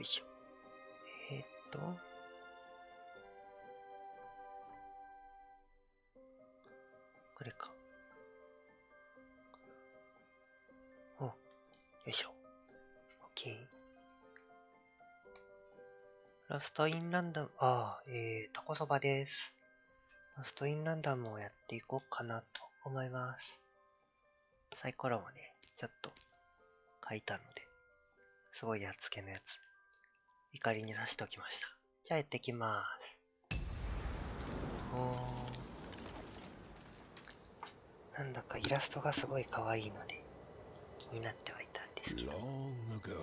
いしょ。これか。お、よいしょ。OK。ラストインランダム、タコそばです。ラストインランダムをやっていこうかなと思います。サイコロをね、ちょっと書いたので、すごいやっつけのやつ、怒りにさしておきました。じゃあやっていきます。なんだかイラストがすごい可愛いので気になってはいたんですけど。Long ago,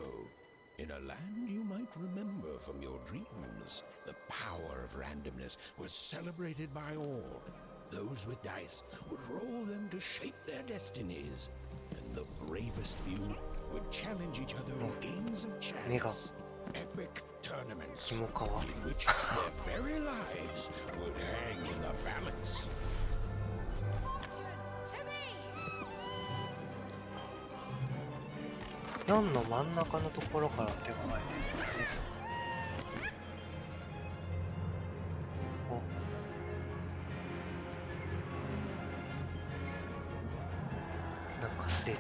in a land you might remember from your dreams, the power of randomness was celebrated by all. Those with dice would roll them to shape their destinies, and the bravest few would challenge each other in games of chance. Epic tournaments in which their very lives would hang in the balance. 4の真ん中のところから手が生えてるんだね。なんかすでに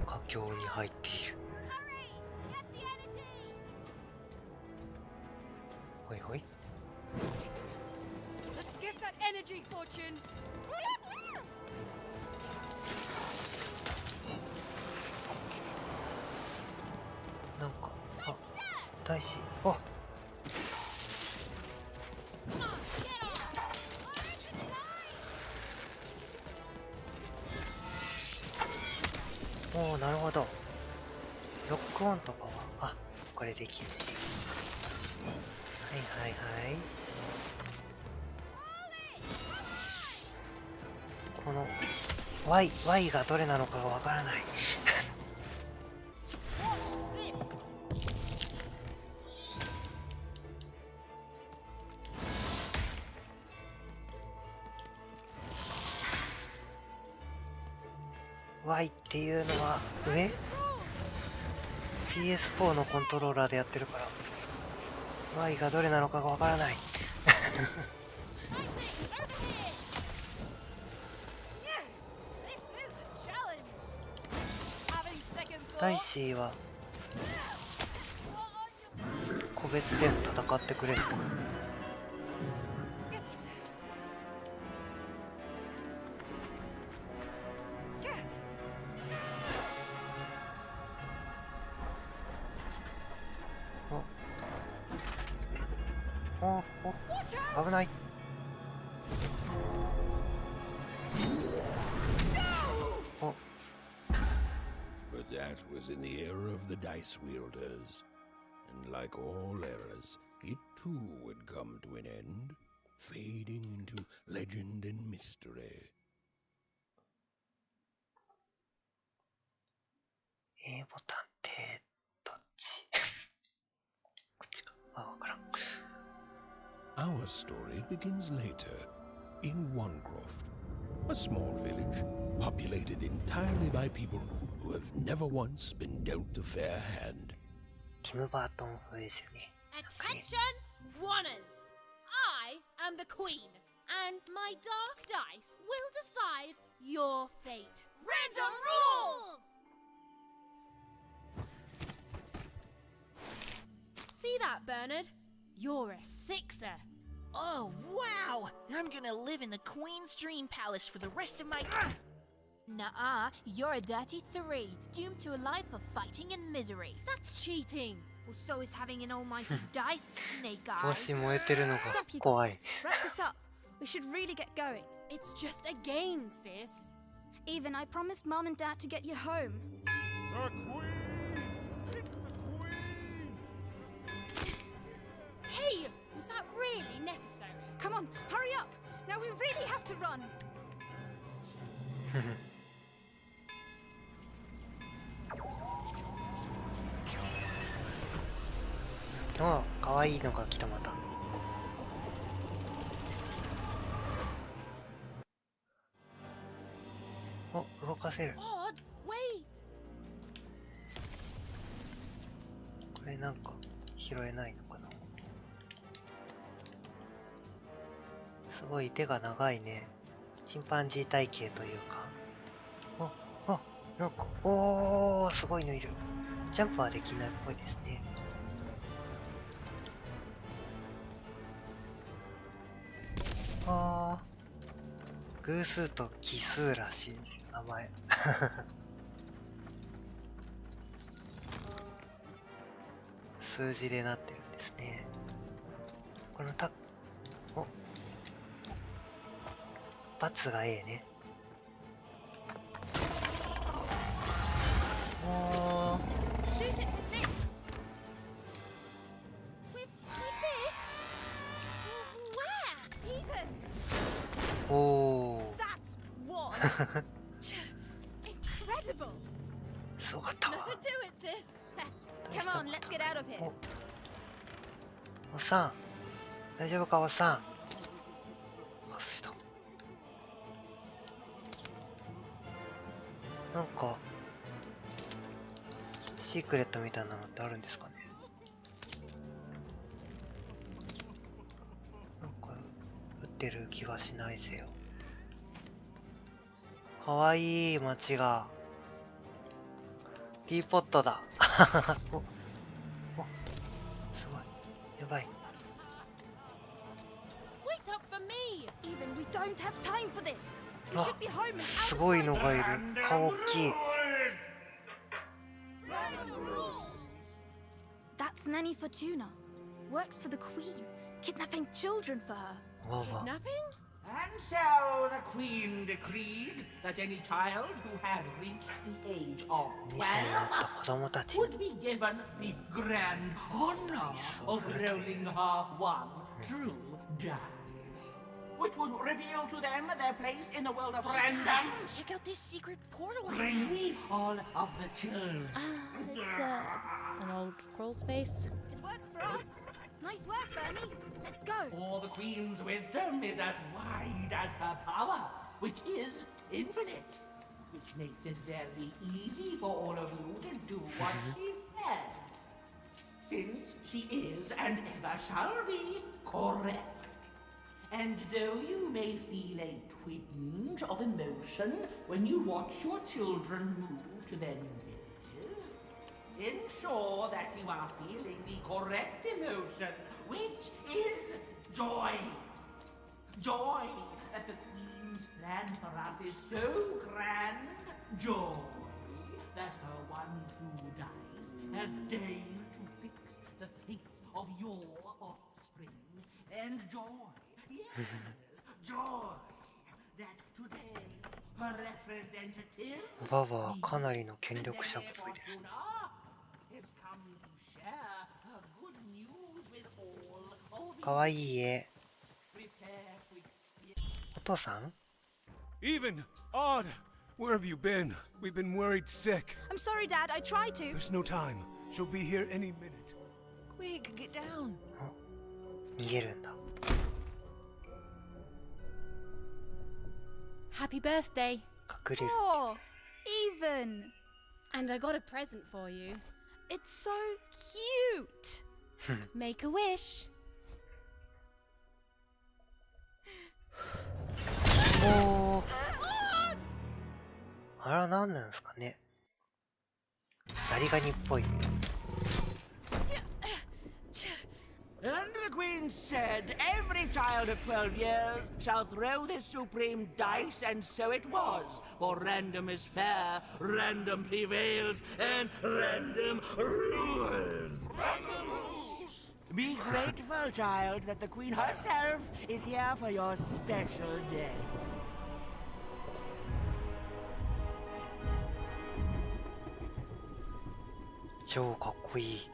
佳境に入っている。ほいほい。なんか、大使、なるほど。ロックオンとかは、これできる。はいはいはい。この Y がどれなのかがわからない。Y っていうのは上？ PS4 のコントローラーでやってるから Y がどれなのかがわからない。ダイシーは個別で戦ってくれる。危ない。But that was in the era of the dice wielders, and like all eras, it too would come to an end, fading into legend and mystery. A ボタンってどっち？こっちか。わからん。Our story begins later, in Wanecroft, a small village populated entirely by people who have never once been dealt a fair hand. ティム・バートン風ですよね。Attention, Wanners! I am the Queen, and my dark dice will decide your fate. Random rules! See that, Bernard? You're a sixer. Oh, wow! I'm gonna live in the Queen's Dream Palace for the rest of my... Nuh-uh, you're a dirty 3, doomed to a life of fighting and misery. That's cheating. Well, so is having an almighty dice, Snake Eye. 星燃えてるのが Stop, you 怖 guys. い。 Wrap this up. We should really get going. It's just a game, sis. Even I promised Mom and Dad to get you home. The Queen! It's the Queen! Hey, was that really necessary? Come on, hurry up. Now we really have to run. かわいいのが来たまた。動かせる。Odd, wait. れなんか拾えないのかな。すごい手が長いね。チンパンジー体型というか。なんか、おー、すごいのいる。ジャンプはできないっぽいですね。偶数と奇数らしいですよ、名前。数字でなってるんですね。この×が A ね。おー。Shoot it with this. With this? Where? Even. おー。 That was incredible. すごかったわ。 Nothing to it, sis. Come on, let's get out of here. おっさん、大丈夫かおっさん。外した。なんかシークレットみたいなのってあるんですかね。なんか撃ってる気がしないぜよ。かわいい街が。ティーポットだ。お、すごい。やばい。Wait up for me. Even, we don't have time for this. You あ、 should be home and す outside. ごいのがいる。顔大きい。 That's Nanny Fortuna. Works for the Queen, kidnapping children for her. わわ。 Napping? And so the Queen decreed that any child who had reached the age of 2歳になった 12子供たち would be given the grand honor of rolling her one true dice, which would reveal to them their place in the world of random. Check out this secret portal. Bring me all of the children. It's an old crawl space. It works for us. Nice work, Bernie. Let's go. For the Queen's wisdom is as wide as her power, which is infinite, which makes it very easy for all of you to do what she said, since she is and ever shall be correct. And though you may feel a twinge of emotion when you watch your children move to their new villages, ensure that you are feeling the correct emotion, which is joy. Joy that the Queen's plan for us is so grand. Joy that her one true dice has deigned to fix the fates of your offspring. And joy, yes, joy that today her representative, わわ、かなりの権力者っぽいですね。 has come to share her good news with all of かわいい家。 you. Prepare to experience. お父さん Even, Odd, where have you been? We've been worried sick. I'm sorry, Dad. I tried to. There's no time. She'll be here any minute. Quick, get down. 逃げるんだ。 Happy birthday. 隠れる。 Oh, Even. And I got a present for you. It's so cute. Make a wish. おー。あら、なんなんですかね。ザリガニっぽい。 And the Queen said, every child of 12 years shall throw this supreme dice, and so it was. For random is fair, random prevails, and random rules. Be grateful, child, that the Queen herself is here for your special day. 超かっこいい。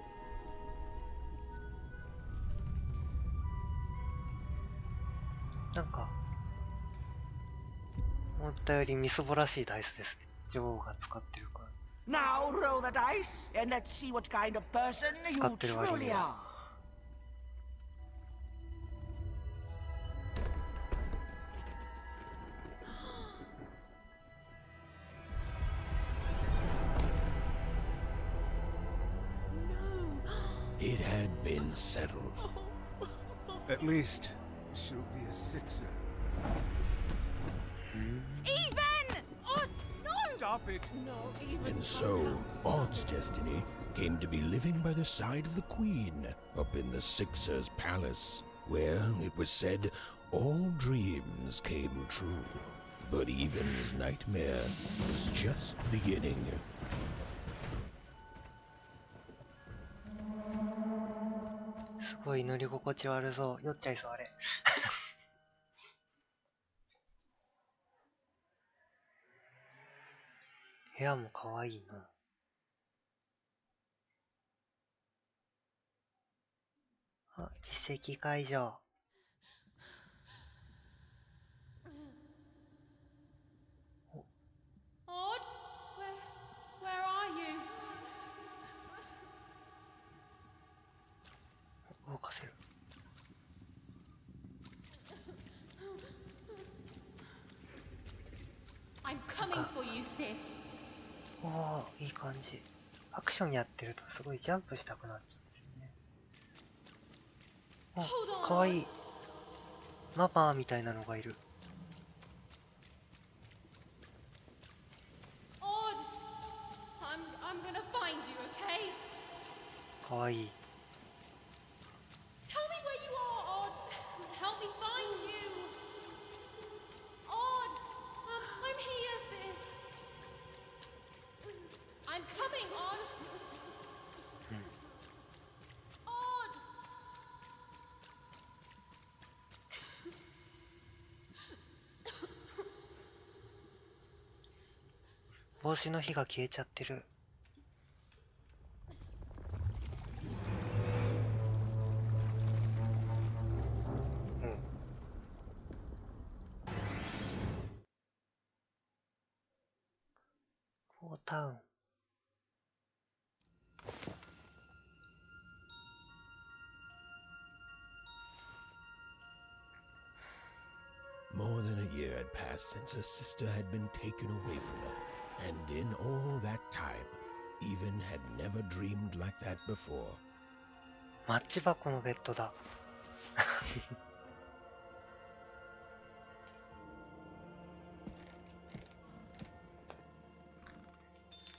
なんか思ったよりみすぼらしいダイスですね。女王が使ってるから。 Now roll the dice, and let's see what kind of person you 使ってる割 truly に are. は。No. been settled. At least she'll be a sixer. Even! Odd, no! Stop it! No, even. And so, Odd's destiny came to be living by the side of the Queen up in the Sixer's palace, where, it was said, all dreams came true. But Even's nightmare was just beginning. すごい乗り心地悪そう。酔っちゃいそう、あれ。部屋もかわいいな。あ、実績解除。Odd, where are you? 動かせる。I'm coming for you, sis. おお、いい感じ。アクションやってるとすごいジャンプしたくなっちゃうんですよね。あ、かわいい。ママみたいなのがいる。Odd, I'm gonna find you, okay? かわいい。Tell me where you are, Odd. Help me find you. Odd, I'm here, sis. I'm coming, Odd. Odd. 帽子の火が消えちゃってる。うん。フォータウン。More than a year had passed since her sister had been taken away from her, and in all that time, Even had never dreamed like that before. マッチ箱のベッドだ。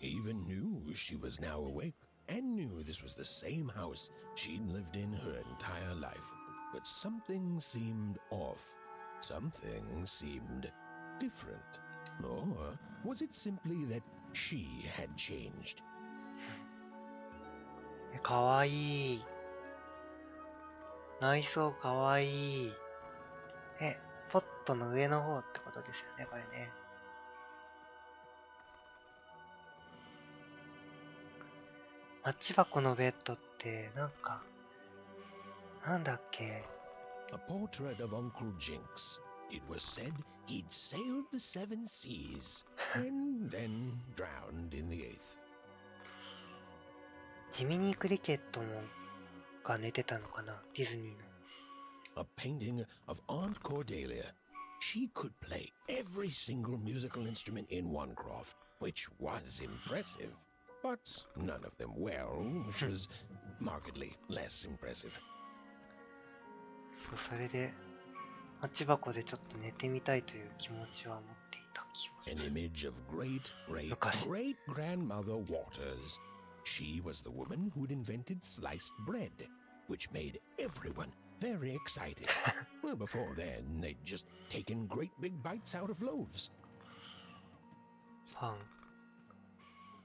Even knew she was now awake, and knew this was the same house she'd lived in her entire life. But something seemed off. Something seemed different. Or was it simply that she had changed? かわいい。内装かわいい。ポットの上の方ってことですよね、これね。マッチ箱のベッドって、なんだっけ。A portrait of Uncle Jinx. It was said he'd sailed the 7 seas and then drowned in the 8th. ジミニー・クリケットもが寝てたのかな、ディズニーの。A painting of Aunt Cordelia. She could play every single musical instrument in Wanecroft, which was impressive, but none of them well, which was markedly less impressive. そう、それで、マッチ箱でちょっと寝てみたいという気持ちは持っていた気がす An る。 image of Lucas. great grandmother Waters. She was the woman who'd invented sliced bread, which made everyone very excited. Well, before then, they'd just taken great big bites out of loaves. パン。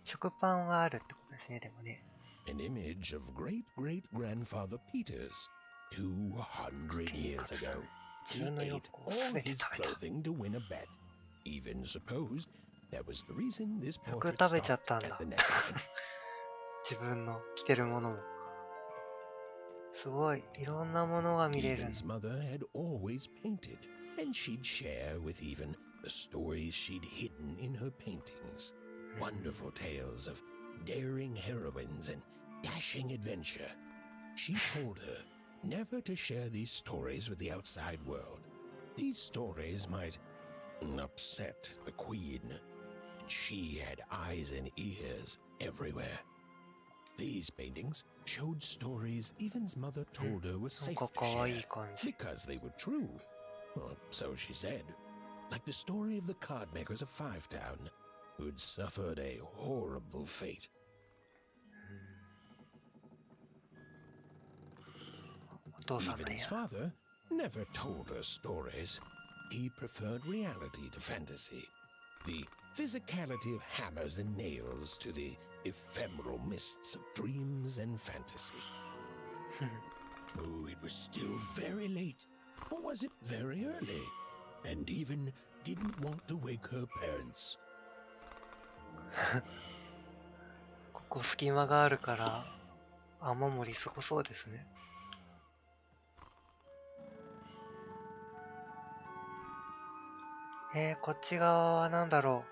食パンはあるってことですね、でもね。 An image of great grandfather Peters. 200 years ago. He ate all his clothing to win a bet. Even supposed that was the reason this portrait stopped at the neckline. 自分の着てるものも。すごい、いろんなものが見れる。 Even's mother had always painted, and she'd share with Even the stories she'd hidden in her paintings. Wonderful tales of daring heroines and dashing adventure. She told her never to share these stories with the outside world. These stories might upset the Queen, and she had eyes and ears everywhere. These paintings showed stories Even's mother told her were なん safe か to 可愛 share い感じ。 because they were true. Well, so she said. Like the story of the card makers of Five Town, who'd suffered a horrible fate. お父さんの部 Even's 屋。 father never told her stories. He preferred reality to fantasy. The physicality of hammers and nails to the ephemeral mists of dreams and fantasy. Oh, it was still very late. Or was it very early? And Even didn't want to wake her parents. ここ隙間があるから雨漏りすごそうですね。こっち側はなんだろ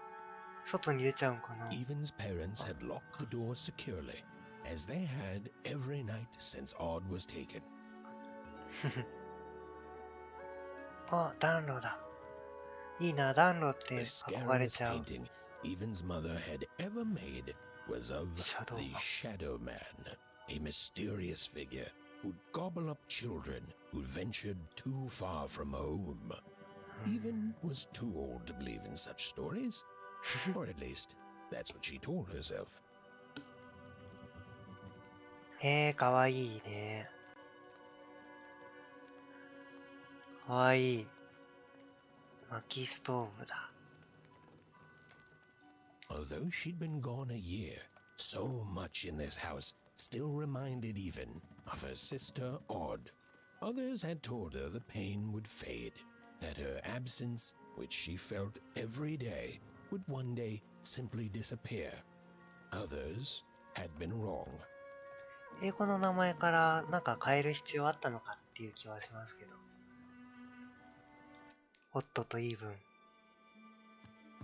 う。外に出ちゃうんかな。 Even's parents had locked the door securely, as they had every night since Odd was taken. あ、暖炉だ。いいな、暖炉って The 憧れ scariest ちゃう。 painting Even's mother had ever made was of Shadow the Man. Shadow Man, a mysterious figure who'd gobble up children who'd ventured too far from home. Even was too old to believe in such stories, or at least that's what she told herself. かわいいね。かわいい。薪ストーブだ。 Although she'd been gone a year, so much in this house still reminded Even of her sister Odd. Others had told her the pain would fade, that her absence, which she felt every day, would one day simply disappear. Others had been wrong. 英語の名前からなんか変える必要あったのかっていう気はしますけど。ホットとイーブ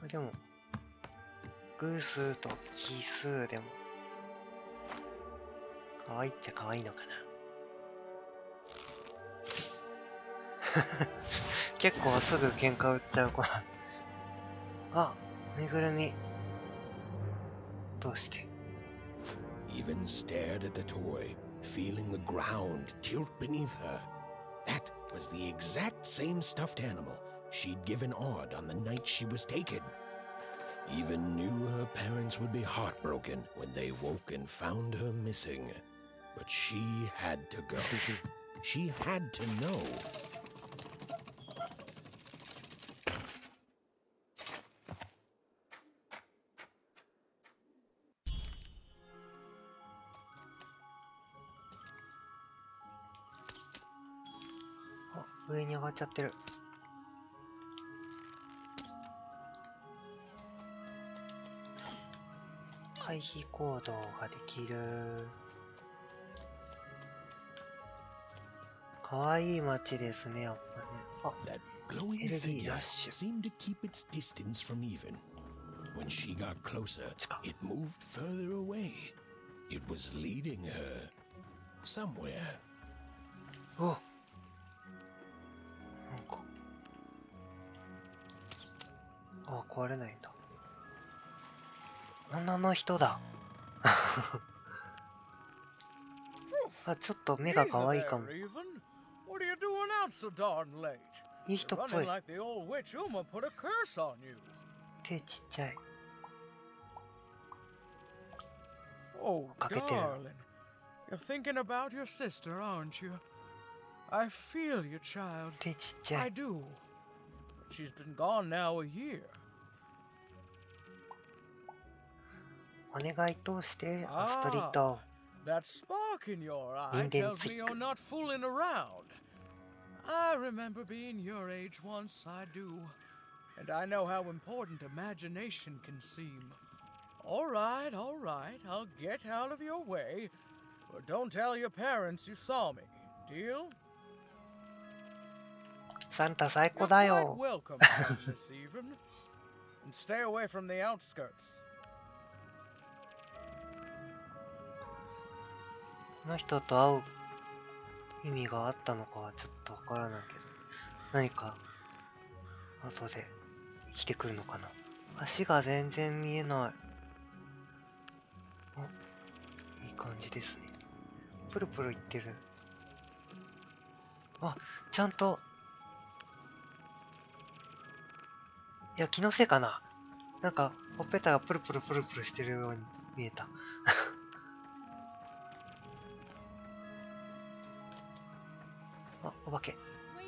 ン。でも、偶数と奇数でも、可愛いっちゃ可愛いのかな。結構すぐ喧嘩売っちゃう子だ。あ、ぬいぐるみ。どうして？ Even stared at the toy, feeling the ground tilt beneath her. That was the exact same stuffed animal she'd given Odd on the night she was taken. Even knew her parents would be heartbroken when they woke and found her missing. But she had to go. She had to know. あ、上に上がっちゃってる。回避行動ができる。かわいい街ですね、やっぱね。 That glowing LED figure rush. seemed to keep its distance from Even. When she got closer, it moved further away. It was leading her somewhere. あ、おなんか。あ、壊れないんだ。女の人だ。あ、ちょっと目が可愛いかも。 What are you doing out so darn late? いい人っ Running ぽい。 like the old witch Uma put a curse on you. 手ちっちゃい。 Oh, Kakete. darling. You're thinking about your sister, aren't you? I feel you, child. 手ちっちゃ I い。 do. But she's been gone now a year. お願い通してストリート。 That spark in your eye Linden tells me Tick. you're not fooling around. I remember being your age once, I do. And I know how important imagination can seem. All right, I'll get out of your way. But don't tell your parents you saw me. Deal? サンタ最 You're 高だ quite よ。 welcome home this evening. And stay away from the outskirts. この人と会う意味があったのかはちょっとわからないけど、何か後で生きてくるのかな。足が全然見えない。お、いい感じですね。プルプルいってる。あ、ちゃんと。いや、気のせいかな。なんか、ほっぺたがプルプルプルプルしてるように見えた。あ、お化け。Wait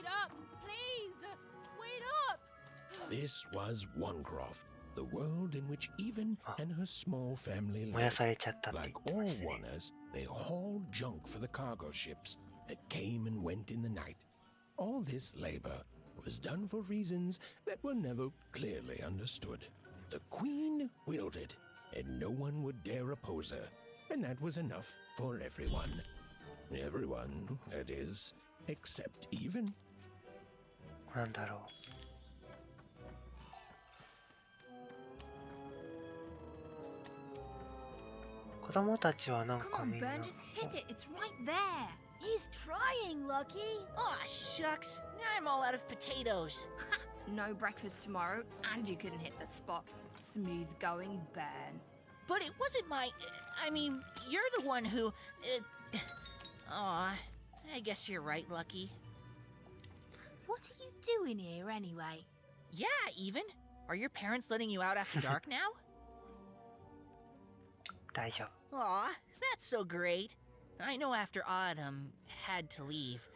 up, please! Wait up! This was Onecroft, the world in which even and her small family 燃や lived. されちゃったって言 Like ってま all したね。 Wanners, they hauled junk for the cargo ships that came and went in the night. All this labor was done for reasons that were never clearly understood. The Queen willed it, and no one would dare oppose her, and that was enough for everyone. Everyone, that is, except even. なんだろう。子供たちはなん Come か on, みんな。 Ben, just hit it. It's right there. He's trying, Lucky. Aw, shucks. I'm all out of potatoes. No breakfast tomorrow, and you couldn't hit the spot. Smooth going, Ben. But it wasn't my... I mean, you're the one who... Aw, I guess you're right, Lucky. What are you doing here anyway? Yeah, even. Are your parents letting you out after dark now? 大丈夫。 Aw, that's so great. I know after Autumn had to leave,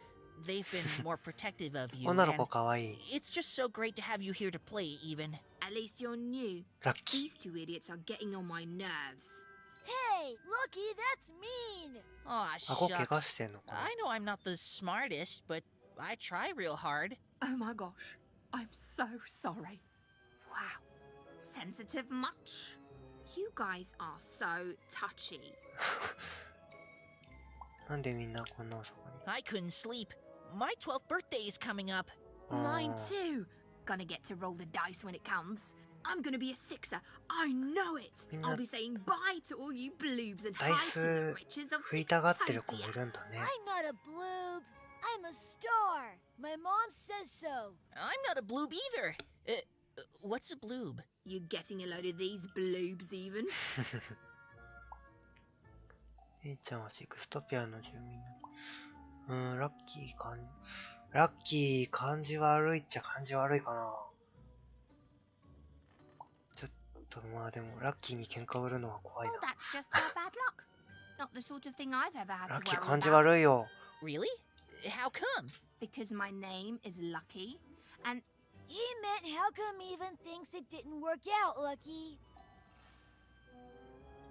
they've been more protective of you. 女の And 子かわいい。 it's just so great to have you here to play, even. At least you're new. ラッキ These two idiots are getting on my nerves. Hey, Lucky, that's mean! Aw, ー。顎怪我 shucks. してんのかな。 I know I'm not the smartest, but I try real hard. Oh my gosh. I'm so sorry. Wow. Sensitive much? You guys are so touchy. なんでみんなこんな遅くに。 I couldn't sleep. My 12th birthday is coming up. Mine Oh. too. Gonna get to roll the dice when it comes. I'm gonna be a sixer. I know it. I'll be saying bye to all you bloobs and ダイ hi to the ス riches of 振りたがってる子もい Sixtopia. るんだね。 I'm not a bloob. I'm a star. My mom says so. I'm not a bloob either. What's a bloob? You getting a load of these bloobs even? えいちゃんはシクストピアの住民。ラッキーラッキー感じ悪いっちゃ感じ悪いかな。ちょっとまあでもラッキーに喧嘩売るのは怖い Oh, な。 that's just her bad luck. Not the sort of thing I've ever had ラッ to キー worry 感じ about. 悪いよ。 Really? How come? Because my name is Lucky, and He meant how come even thinks it didn't work out, Lucky?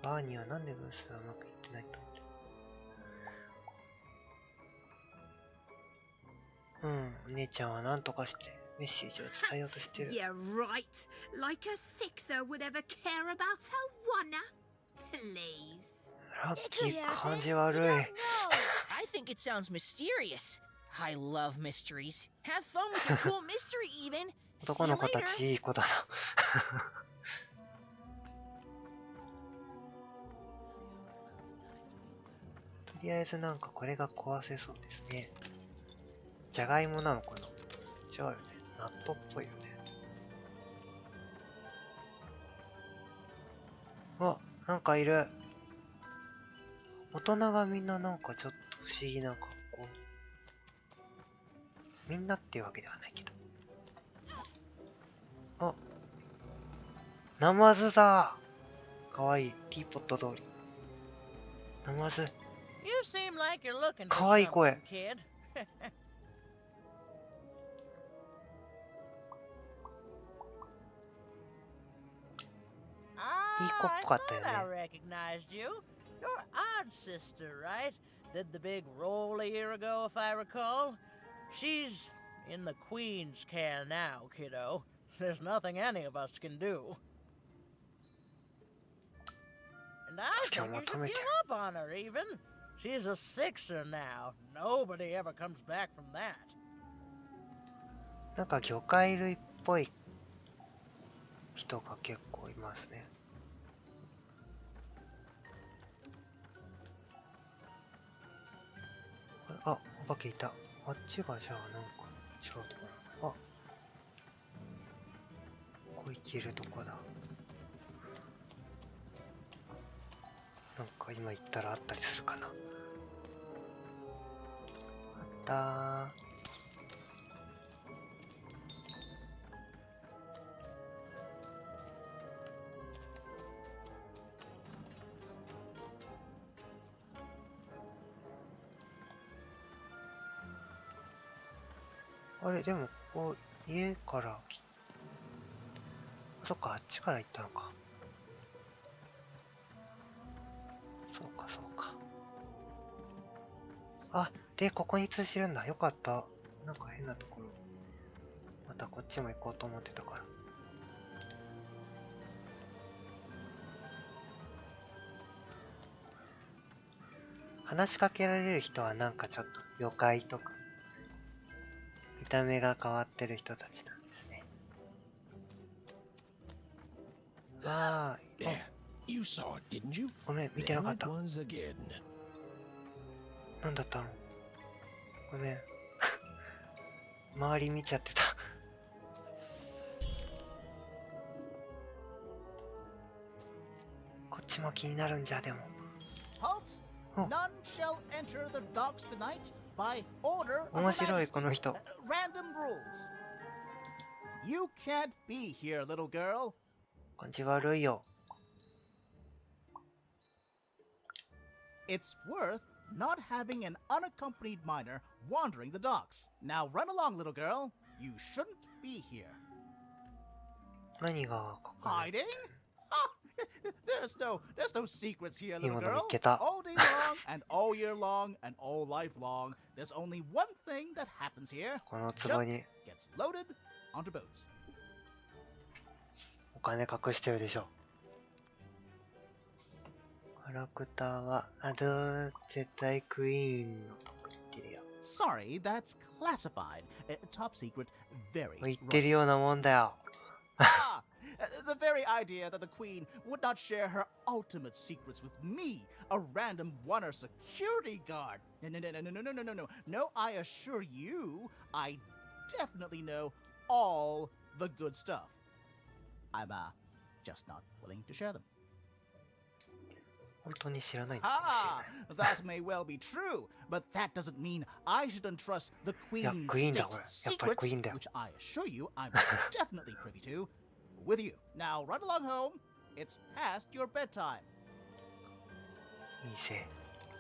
バーニーはなんでブースがうまくいってないと思って。お姉ちゃんは何とかしてメッセージを伝えようとしてる。 yeah, right. Like a sixer would ever care about her wanna. Please. ラッ It キ could ー happen. 感じ We 悪 don't い。 know. I think it sounds mysterious. I love mysteries. Have fun with your cool mystery, even. See 男 you の子た later. ちいい子だな。とりあえずなんかこれが壊せそうですね。じゃがいもなのかな。違うよね。納豆っぽいよね。あ、なんかいる。大人がみんななんかちょっと不思議な格好。みんなっていうわけではないけど。あ、ナマズだ。かわいい。ティーポット通り。ナマズ。 You seem like you're looking for かわいい声。 something, kid. いい子っぽかったよ I ね。 recognized you. You're Odd Sister, right? Did the big roll a year ago, if I recall. She's in the Queen's care now, kiddo. There's nothing any of us can do. And I think you should give up on her, even. She's a sixer now. Nobody ever comes back from that. なんか魚介類っぽい人が結構いますね。あ、お化けいた。あっちがじゃあなんか違うところ。あ、ここ行けるとこだ。なんか今言ったらあったりするかな。あったー。あれ、でも、こう、家からそっか、あっちから行ったのか。そうか、そうか。あ、で、ここに通じるんだ。よかった。なんか変なところ。またこっちも行こうと思ってたから。話しかけられる人はなんかちょっと妖怪とか見た目が変わってる人たちなんですね。わーい。 There, you saw it, didn't you? ごめん、見てなかっ There た。 it was again. なんだったの？ごめん。周り見ちゃってた。こっちも気になるんじゃ、でも。 Halt! Oh. None shall enter the docks tonight by order of 面白い、 Majesty. この人。 Random rules. You can't be here, little girl. 感じ悪いよ。 It's worth not having an unaccompanied minor wandering the docks. Now run along, little girl. You shouldn't be here. 何が書かれ Hiding? Ah, there's no secrets here, little 今の見 girl. っけた。 All day long and all year long and all life long, there's only one thing that happens here. この壺に Gets loaded onto boats. お金隠してるでしょ。キャラクターは絶対クイーンのとこ言ってるよ。 Sorry, that's classified. Top secret, very. 言ってるようなもんだよ。 Ah, the very idea that the Queen would not share her ultimate secrets with me, a random oneer security guard. No. No, I assure you, I definitely know all the good stuff. I'm just not willing to share them. 本当に知らないのかもしれない。 Ah, that may well be true, but that doesn't mean I should entrust the Queen's Queen state だ、これ。やっぱり secrets, クイーンだよ。 which I assure you I'm definitely privy to, with you. Now run along home. It's past your bedtime. いいぜ。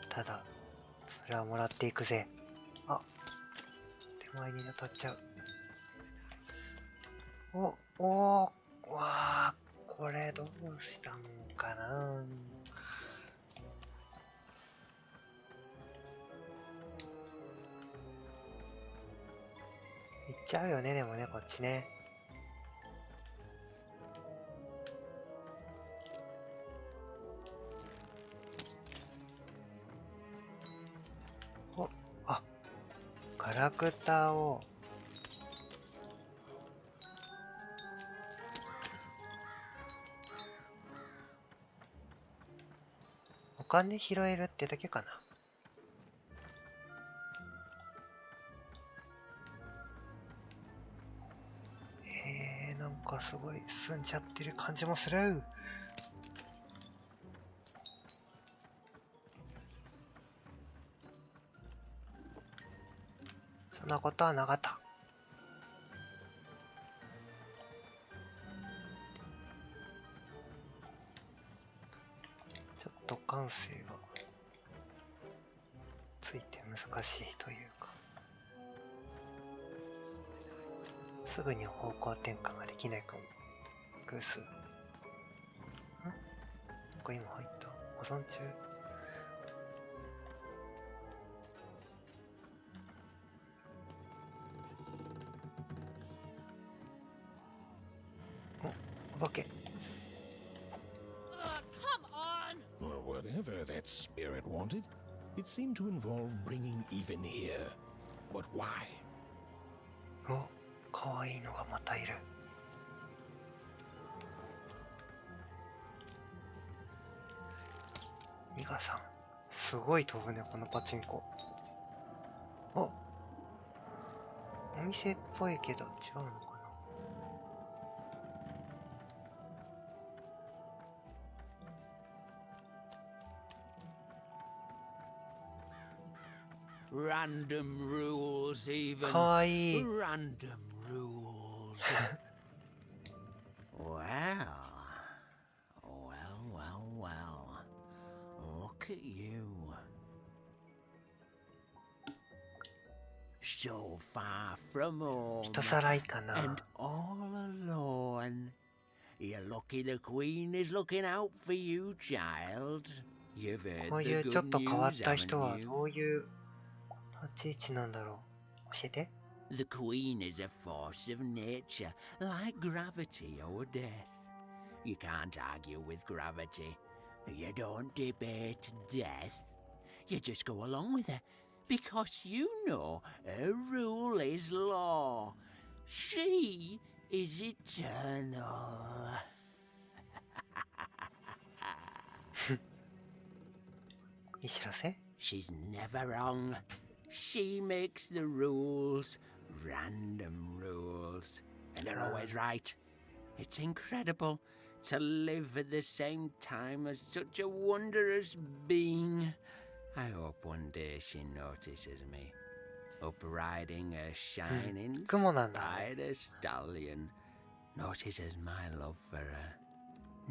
ただ、それはもらっていくぜ。あ、手前に当たっちゃう。わあ、これどうしたもんかな。行っちゃうよね、でもね、こっちね。あ、キャラクターをお金拾えるってだけかな。なんかすごい進んじゃってる感じもする。そんなことはなかった。ちょっと感性がついて難しいというか、すぐに方向転換ができないかも。偶数。なんか今入った。保存中。お化け。Come on! Well, whatever that spirit wanted, it seemed to involve bringing even here. But why? お、かわいいのがまたいる。ニガさん、すごい飛ぶね、このパチンコ。お、お店っぽいけど違うのかな。Random rules, even. かわいい。 Random rules. Well, look at you. So far from home 人さらいかな。 and all alone. You're lucky the Queen is looking out for you, child. You've heard こうい the うちょっ good と変わっ news, た人 haven't は you? どういう立ち位置なんだろう。教えて。 The Queen is a force of nature, like gravity or death. You can't argue with gravity. You don't debate death. You just go along with her, because you know her rule is law. She is eternal. いい知らせ？ She's never wrong. She makes the rules, random rules, and they're always right. It's incredible to live at the same time as such a wondrous being. I hope one day she notices me, up riding a shining 雲なんだね。 spider stallion, notices my love for her,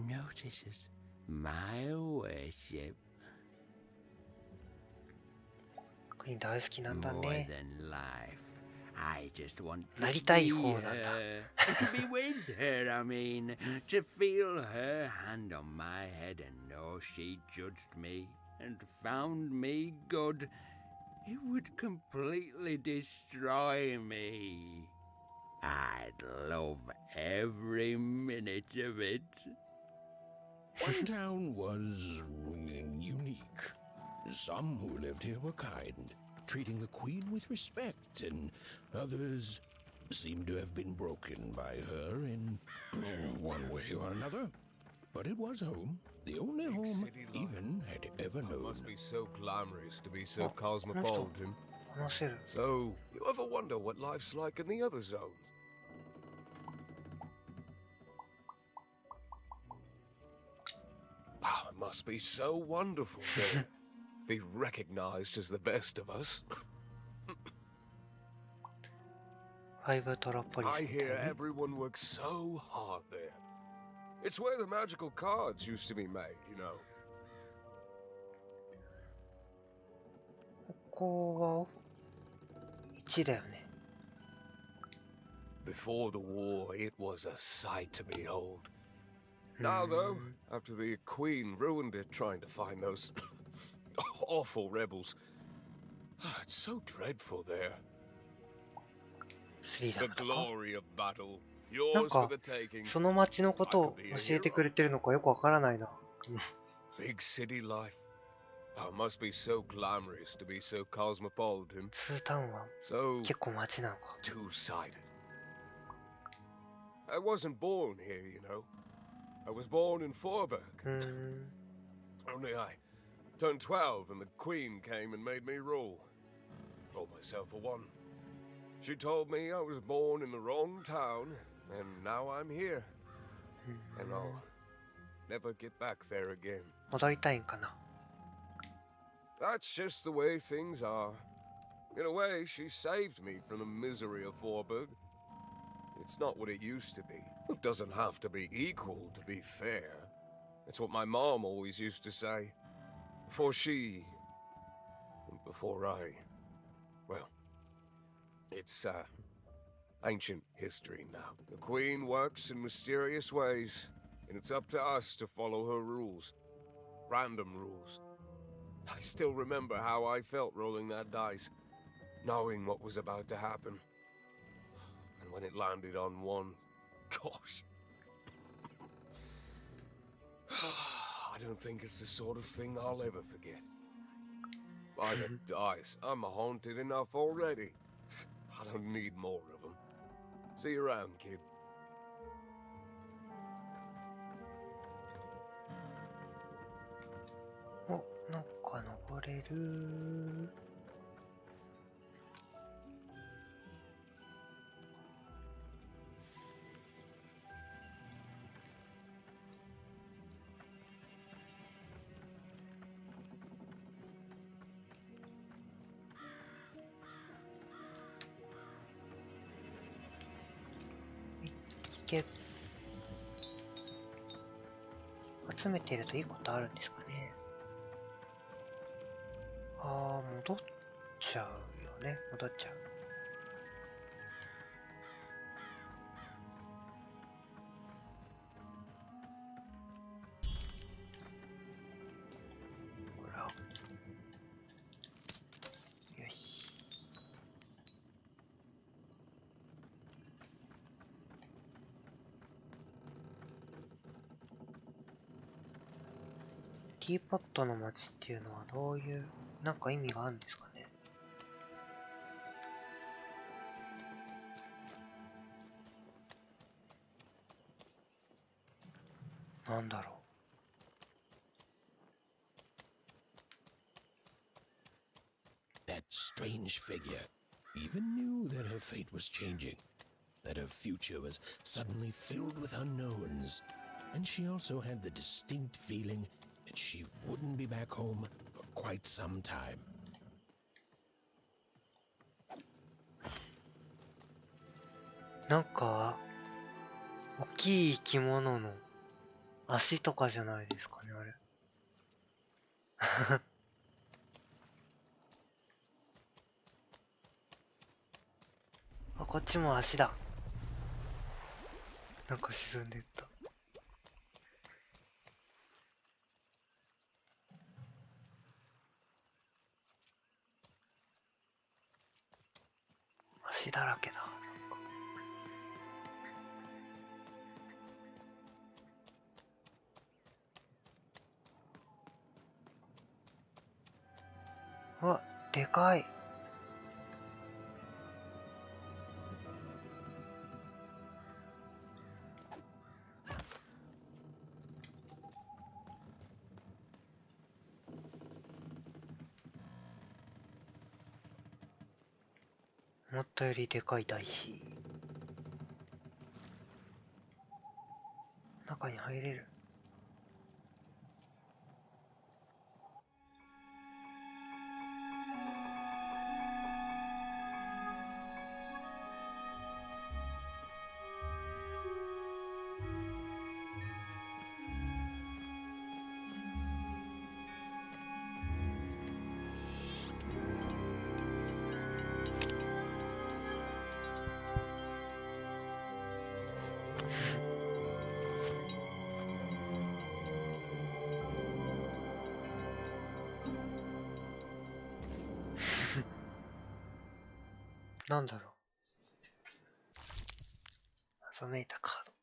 notices my worship. クイーン大好きなんだ More ね。 than life. I just want な to りたい be 方なんだ。 her. To be with her, I mean. To feel her hand on my head and know she judged me and found me good. It would completely destroy me. I'd love every minute of it. One town was unique. Some who lived here were kind, treating the Queen with respect, and others seemed to have been broken by her in one way or another. But it was home, the only home even had ever known. Must be so glamorous to be so Oh, cosmopolitan. 話せる。 So, you ever wonder what life's like in the other zones? Ah, it must be so wonderful there. Be recognized as the best of us. ファイブトロポリ I スみたい hear に。 everyone works so hard there. It's where the magical cards used to be made, you know. ここは1だよね。 Before the war, it was a sight to behold. Now, though, after the Queen ruined it trying to find those awful rebels, it's so dreadful there. 3 だ The からか。 glory of battle, なん yours for か the taking. その街のことを教えてくれてるのかよくわからないな。 Big city life. Oh, it must be so glamorous to be so cosmopolitan, 2タウンは so 結構街なのか。 two-sided. I wasn't born here, you know. I was born in Forberg. うーん。 Only I turned 12 and the Queen came and made me rule. Called myself a one. She told me I was born in the wrong town, and now I'm here. And I'll never get back there again. 戻りたいんかな。 That's just the way things are. In a way, she saved me from the misery of Forberg. It's not what it used to be. It doesn't have to be equal to be fair. It's what my mom always used to say. Before she... and before I... Well, it's, ancient history now. The Queen works in mysterious ways, and it's up to us to follow her rules. Random rules. I still remember how I felt rolling that dice, knowing what was about to happen. And when it landed on one, gosh. I don't think it's the sort of thing I'll ever forget. By the dice, I'm haunted enough already. I don't need more of them. See you around, kid. お、なんか登れる。け。集めてるといいことあるんですかね。ああ、戻っちゃうよね。戻っちゃう。ほら。よし。ティーポットの街っていうのはどういう、なんか意味があるんですかね。なんだろう。That strange figure even knew that her fate was changing, that her future was suddenly filled with unknowns, and she also had the distinct feeling that she wouldn't be back home for quite some time. なんか、大きい生き物の足とかじゃないですかね、あれ。あ、こっちも足だ。なんか沈んでった。足だらけだ。うわ、でかい。思ったよりでかい大師。中に入れる。なんだろう。謎めいたカード。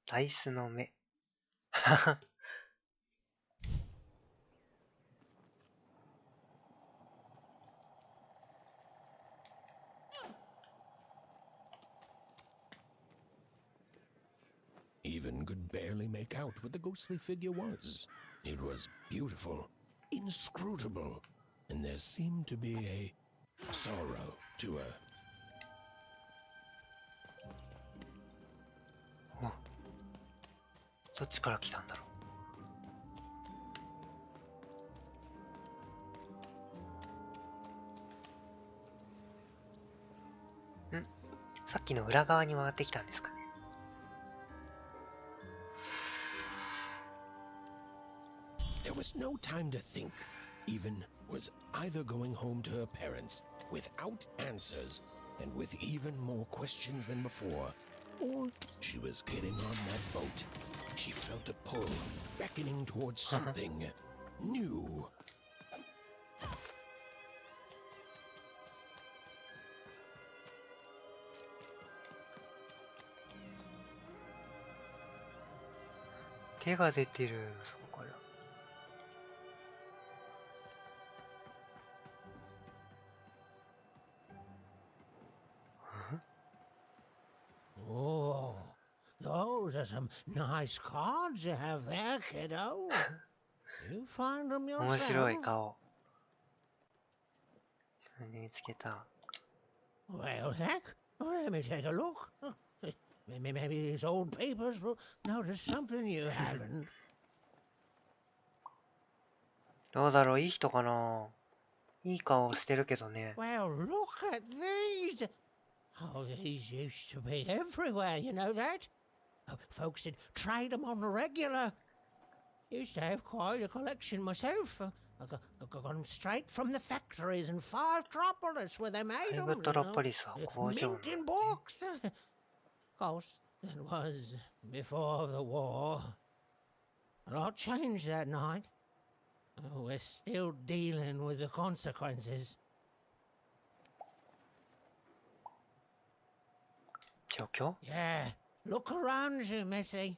ダイスの目。Even could barely make out what the ghostly figure was. It was beautiful, inscrutable, and there seemed to be a sorrow to her. どっちから来たんだろう。さっきの裏側に回ってきたんですかね。There was no time to think. Even was either going home to her parents without answers and with even more questions than before, or she was getting on that boat. She felt a pull, beckoning towards something new. 手が出てる、そこから。Oh, those are some nice cards you have there, kiddo. You find them 面白い yourself? 顔。自分で見つけた。Well, heck, let me take a look. Maybe these old papers will notice something you haven't. どうだろう、いい人かな。いい顔してるけどね。 Well, look at these. Oh, these used to be everywhere, you know that? Oh, folks would trade them on the regular. Used to have quite a collection myself. I got them straight from the factories in 5-Tropolis where they made them. 5-Tropolis は工場 Mint in books. Of course, that was before the war. A lot changed that night. Oh, we're still dealing with the consequences. 状況 Yeah, look around you, Missy.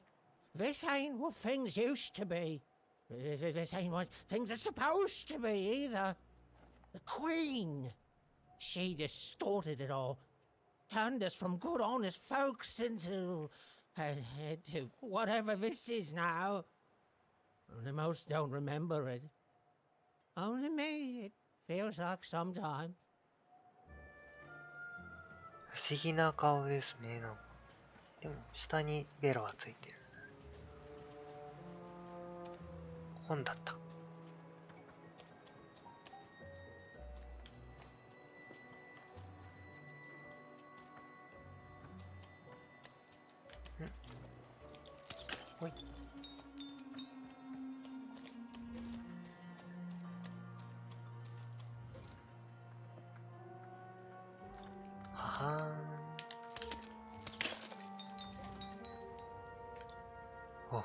This ain't what things used to be. This ain't what things are supposed to be either. The Queen, she distorted it all. Turned us from good, honest folks into whatever this is now. Only most don't remember it. Only me, it feels like sometimes. 不思議な顔ですね。なんかでも下にベロはついてる。本だった。ほい。ははーん。お。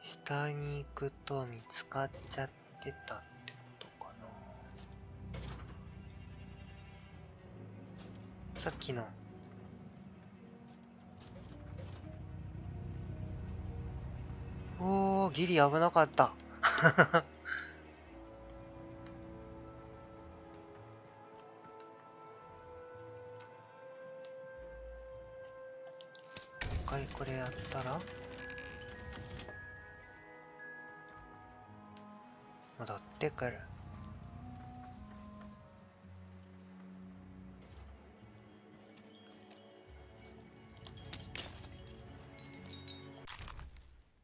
下に行くと見つかっちゃってたってことかな。さっきのおー、ギリ危なかった。一回これやったら戻ってくる。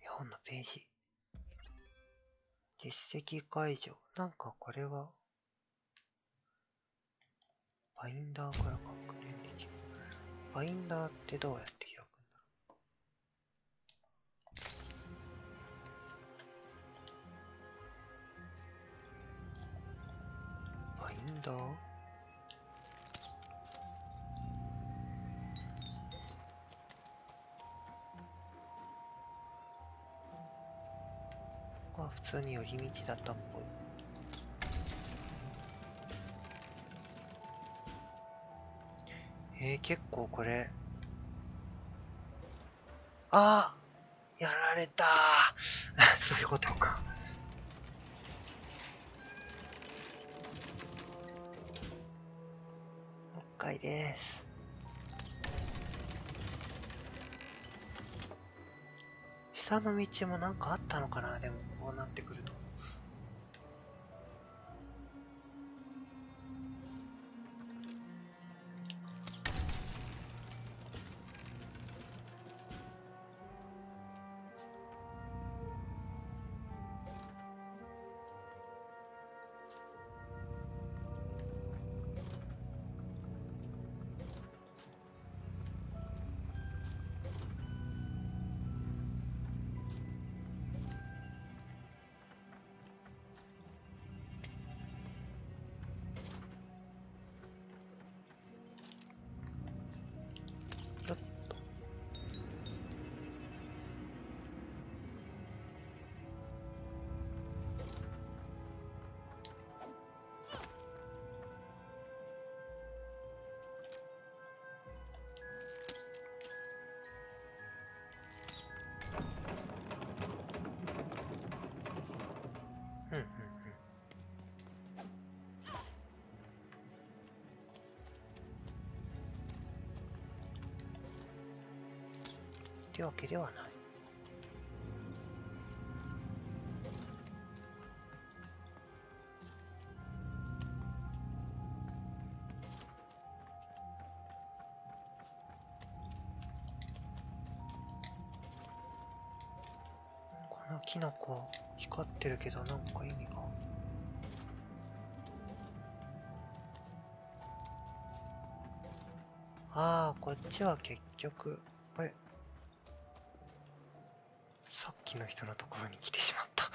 絵本のページ。実績解除。なんかこれはバインダーから確認できる。バインダーってどうやって開くんだろう。バインダーは普通に寄り道だったっぽい。結構これやられたそういうことか。もう一回です。下の道もなんかあったのかな。でもこうなってくるとってわけではない。キノコ光ってるけどなんか意味が。ああ、こっちは結局これさっきの人のところに来てしまった。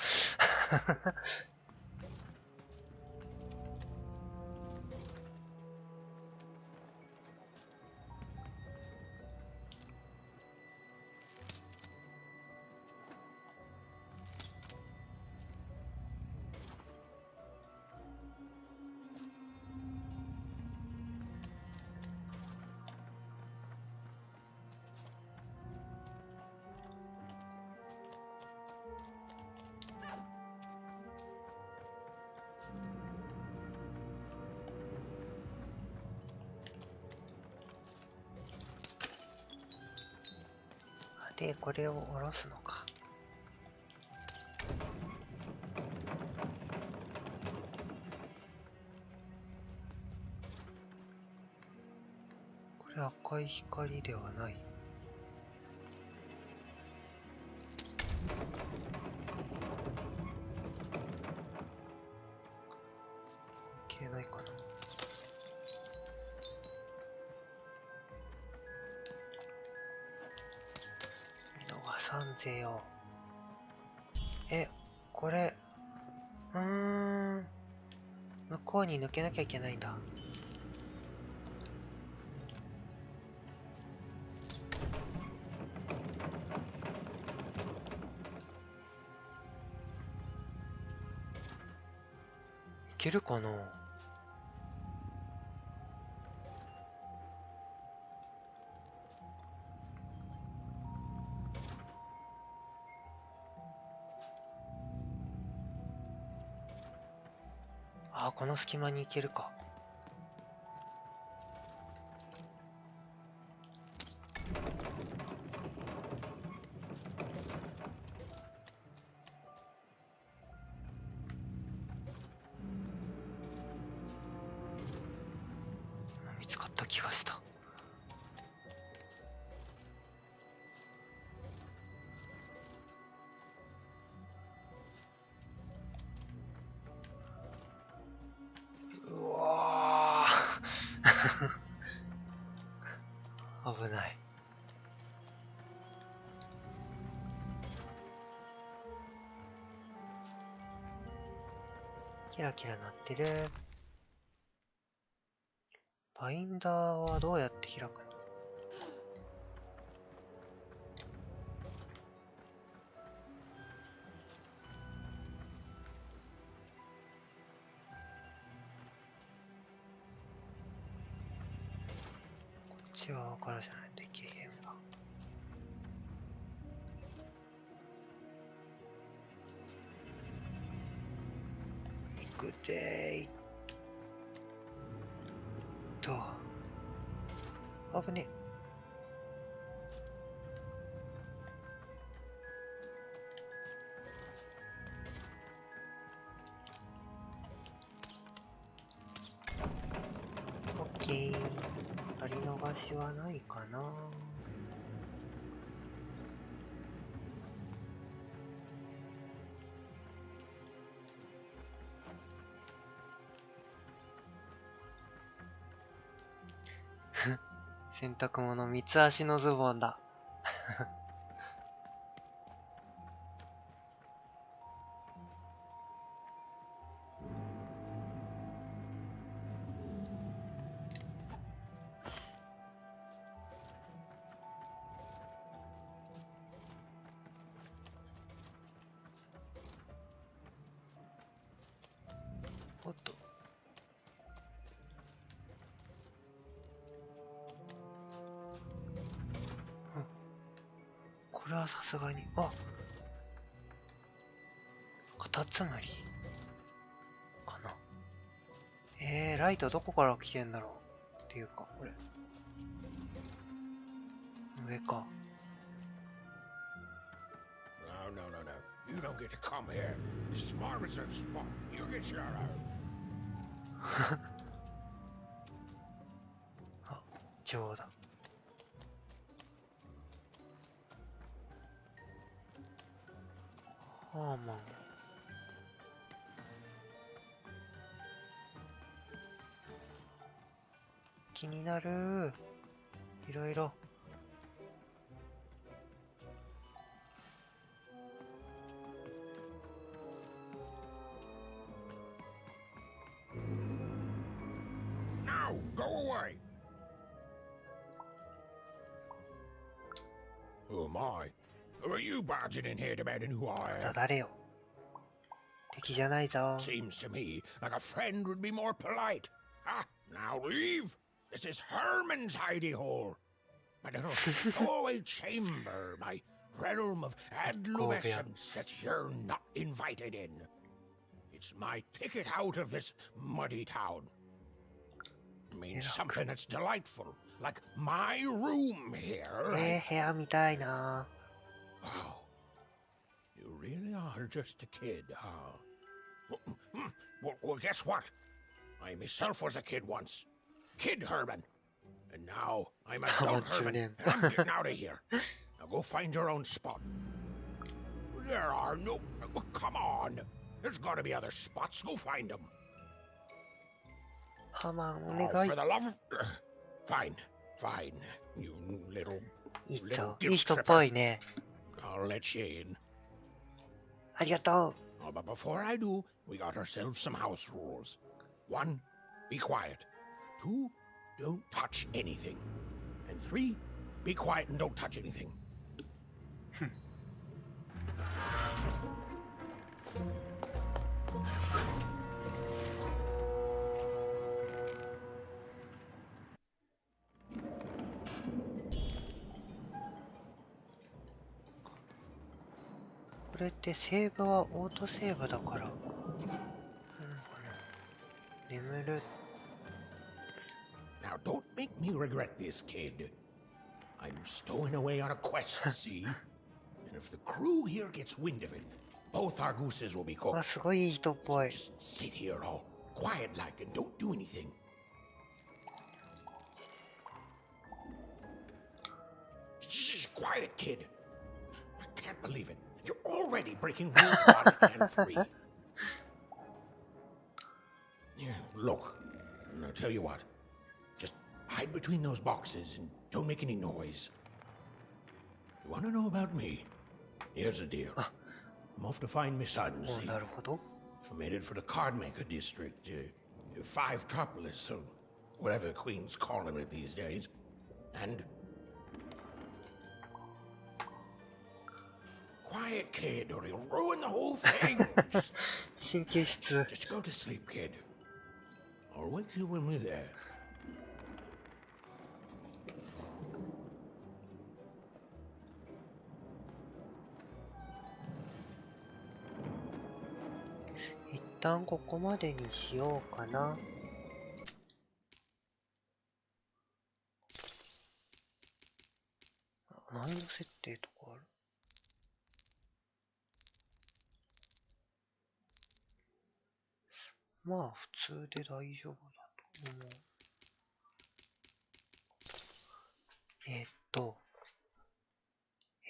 で、これを下ろすのか。これ赤い光ではない。消えないかな。さんぜよ。これ、向こうに抜けなきゃいけないんだ。いけるかな。あ、この隙間に行けるか。見つかった気がした。うわー危ない。キラキラ鳴ってる。バインダーはどうやって開くの？こっち側からじゃないといけへんわ。行くぜー。危ね。オッケー。取り逃しはないかな。洗濯物三つ足のズボンだ。おっと。これはさすがに、カタツムリかな。ライトどこから来てんだろうっていうか、これ上か。No, no, no, no. You don't get to come here. Smart as a smart. You get your own. あ、蝶だ。ハーマン。気になる。いろいろ。Now, go away! Oh my. Who are you barging in here demanding who I また am? 誰よ。敵じゃないぞ。Seems to me like a friend would be more polite. Ah, now leave! This is Herman's hidey hole. My little stowaway chamber, my realm of adolescence that you're not invited in. It's my ticket out of this muddy town. It means something that's delightful, like my room here. 部屋みたいな。Wow. You really are just a kid, huh? Well, guess what? I myself was a kid once. Kid Herman. And now I'm adult Herman. And I'm getting out of here. Now go find your own spot. There are no... Well, come on. There's got to be other spots. Go find them. ハーマン、お Oh, 願い for。the love of... Fine. Fine. You little... いい little ぞ。 guilt いい人っ tripper. ぽいね。 I'll let you in. ありがと Oh, but before I do, we got ourselves some house rules. 1, be quiet. 2, don't touch anything. And 3, be quiet and don't touch anything. これってセーブはオートセーブだから。眠る。 Now, don't make me regret this, kid. I'm stowing away on a quest, see? And if the crew here gets wind of it, both our gooses will be わ、 cooked. すごいいい人っぽい。 Just sit here all quiet-like and don't do anything. Shh, quiet, kid. I can't believe it. You're already breaking rules 1 and 3. Yeah, look, I'll tell you what. Just hide between those boxes and don't make any noise. You want to know about me? Here's the deal. I'm off to find my son, お see? なるほど。 I'm headed for the cardmaker district, 5tropolis, or whatever the Queen's calling it these days. And... Quiet, kid, or he'll ruin the whole thing. 神経質。 Just go to sleep, kid. I'll wake you when we're there. 一旦ここまでにしようかな。難易度設定とかある？まあ普通で大丈夫だと思う。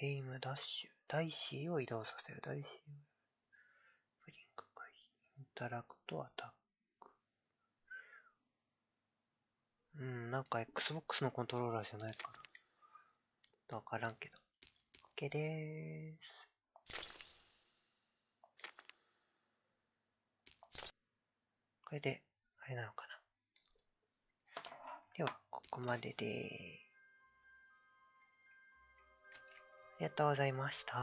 エイムダッシュ。ダイシーを移動させる。ダイシーを。ブリンク回避。インタラクトアタック。なんか Xbox のコントローラーじゃないかな。わからんけど。OK でーす。これで、あれなのかな。では、ここまででーす。ありがとうございました。